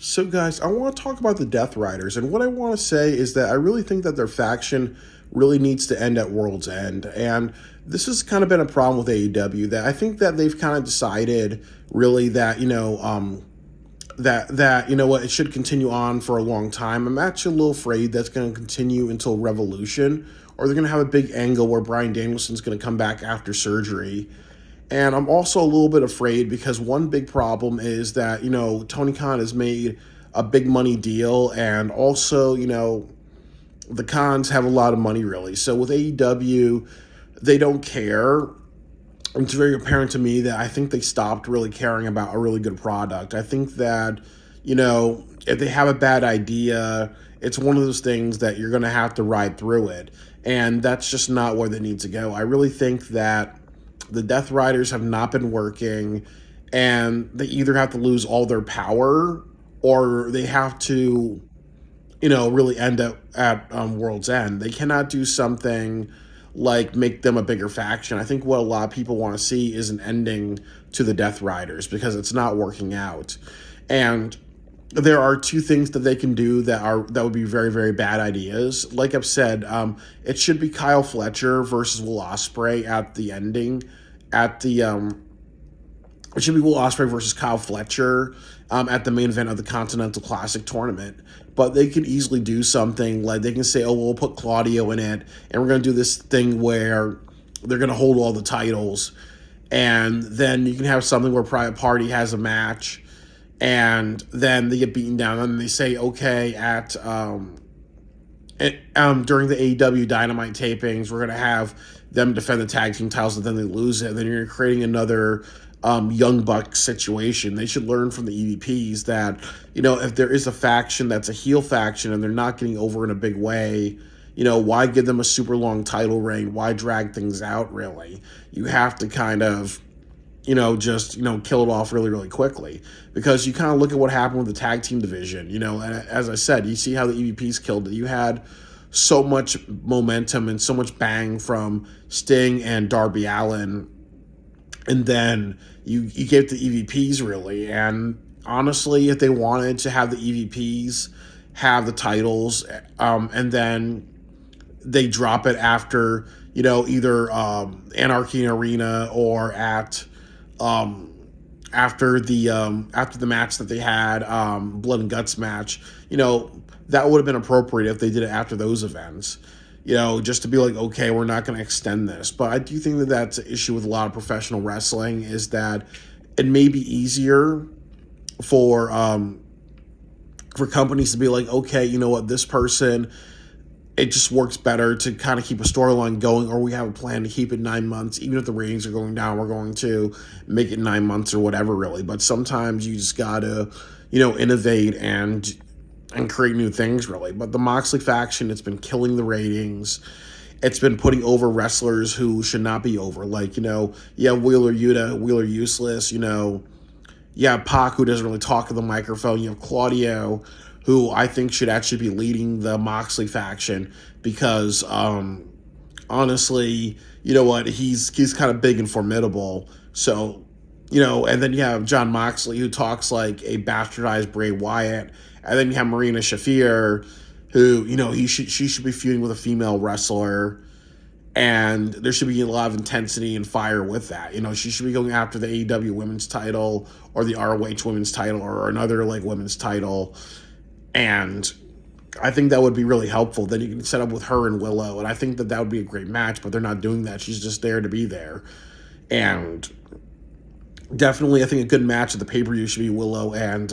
So, guys, I want to talk about the Death Riders, and what I want to say is that I really think that their faction really needs to end at World's End, and this has kind of been a problem with AEW. That I think that they've kind of decided really that that you know what, it should continue on for a long time. I'm actually a little afraid that's going to continue until Revolution, or they're going to have a big angle where Bryan Danielson's going to come back after surgery. And I'm also a little bit afraid because one big problem is that, Tony Khan has made a big money deal, and also, the Khans have a lot of money, really. So with AEW, they don't care. It's very apparent to me that I think they stopped really caring about a really good product. I think that, if they have a bad idea, it's one of those things that you're going to have to ride through it. And that's just not where they need to go. I really think that the Death Riders have not been working, and they either have to lose all their power or they have to, really end up at World's End. They cannot do something like make them a bigger faction. I think what a lot of people want to see is an ending to the Death Riders because it's not working out. And there are two things that they can do that would be very, very bad ideas. Like I've said, it should be Kyle Fletcher versus Will Ospreay at the ending. It should be Will Ospreay versus Kyle Fletcher at the main event of the Continental Classic tournament. But they could easily do something like they can say, "Oh, we'll put Claudio in it, and we're going to do this thing where they're going to hold all the titles." And then you can have something where Private Party has a match, and then they get beaten down, and they say, "Okay, during the AEW Dynamite tapings, we're going to have them defend the tag team titles, and then they lose it, and then you're creating another Young Bucks situation." They should learn from the EVPs that, if there is a faction that's a heel faction and they're not getting over in a big way, why give them a super long title reign? Why drag things out, really? You have to kind of, kill it off really, really quickly. Because you kind of look at what happened with the tag team division, and as I said, you see how the EVPs killed it. You had so much momentum and so much bang from Sting and Darby Allin, and then you gave the EVPs, really. And honestly, if they wanted to have the EVPs have the titles, and then they drop it after, either Anarchy in Arena or after the match that they had, Blood and Guts match, that would have been appropriate if they did it after those events. Just to be like, okay, we're not going to extend this. But I do think that that's an issue with a lot of professional wrestling, is that it may be easier for companies to be like, okay, you know what, this person, it just works better to kind of keep a storyline going, or we have a plan to keep it 9 months. Even if the ratings are going down, we're going to make it 9 months or whatever, really. But sometimes you just got to, innovate and create new things, really. But the Moxley faction, it's been killing the ratings. It's been putting over wrestlers who should not be over. Like, you have Wheeler Yuta, Wheeler Useless, you have Pac, who doesn't really talk to the microphone. You have Claudio, who I think should actually be leading the Moxley faction because, honestly, you know what, he's kind of big and formidable. So, and then you have John Moxley, who talks like a bastardized Bray Wyatt. And then you have Marina Shafir, who, she should be feuding with a female wrestler, and there should be a lot of intensity and fire with that. She should be going after the AEW women's title or the ROH women's title or another women's title. And I think that would be really helpful. Then you can set up with her and Willow, and I think that would be a great match, but they're not doing that. She's just there to be there. And definitely, I think a good match at the pay-per-view should be Willow and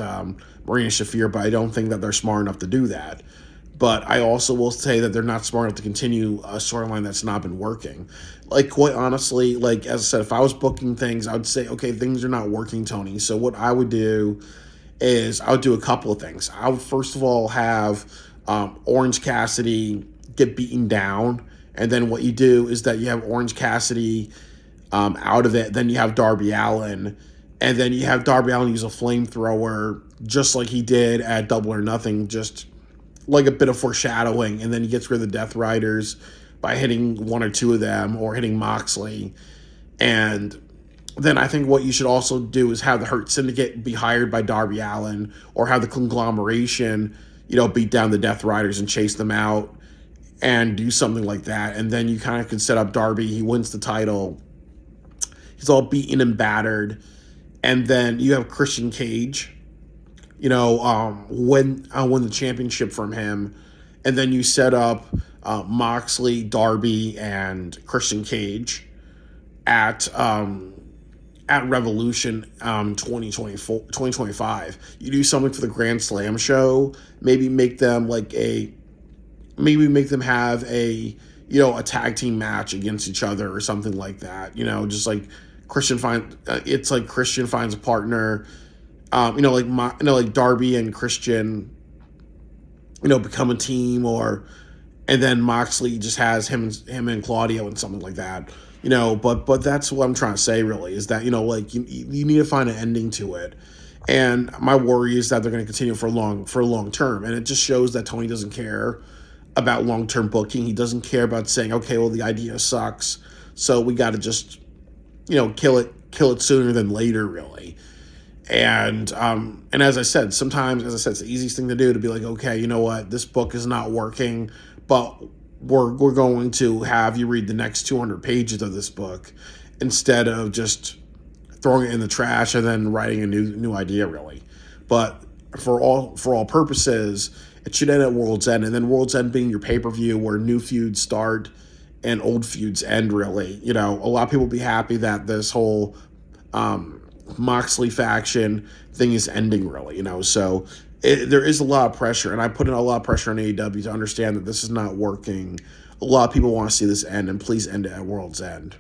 Marina Shafir, but I don't think that they're smart enough to do that. But I also will say that they're not smart enough to continue a storyline that's not been working. Quite honestly, as I said, if I was booking things, I would say, okay, things are not working, Tony. So what I would do is I would do a couple of things. I would first of all have Orange Cassidy get beaten down, and then what you do is that you have Orange Cassidy out of it, then you have Darby Allin, and then you have Darby Allin use a flamethrower just like he did at Double or Nothing, just like a bit of foreshadowing, and then he gets rid of the Death Riders by hitting one or two of them or hitting Moxley. And then I think what you should also do is have the Hurt Syndicate be hired by Darby Allin, or have the conglomeration, beat down the Death Riders and chase them out and do something like that. And then you kind of can set up Darby. He wins the title. He's all beaten and battered. And then you have Christian Cage, win the championship from him. And then you set up Moxley, Darby, and Christian Cage at Revolution 2025. You do something for the Grand Slam show. Maybe make them have a tag team match against each other or something like that. Just like it's like Christian finds a partner. Like Darby and Christian, become a team, and then Moxley just has him and Claudio and something like that. But that's what I'm trying to say really, is that, like you need to find an ending to it. And my worry is that they're going to continue for a long term. And it just shows that Tony doesn't care about long-term booking. He doesn't care about saying, okay, well, the idea sucks, so we got to just, kill it sooner than later, really. And as I said, sometimes, it's the easiest thing to do to be like, okay, you know what, this book is not working, but we're going to have you read the next 200 pages of this book instead of just throwing it in the trash and then writing a new idea, really. But for all purposes, it should end at World's End, and then World's End being your pay-per-view where new feuds start and old feuds end, really. A lot of people will be happy that this whole Moxley faction thing is ending, really. So there is a lot of pressure, and I put in a lot of pressure on AEW to understand that this is not working. A lot of people want to see this end, and please end it at World's End.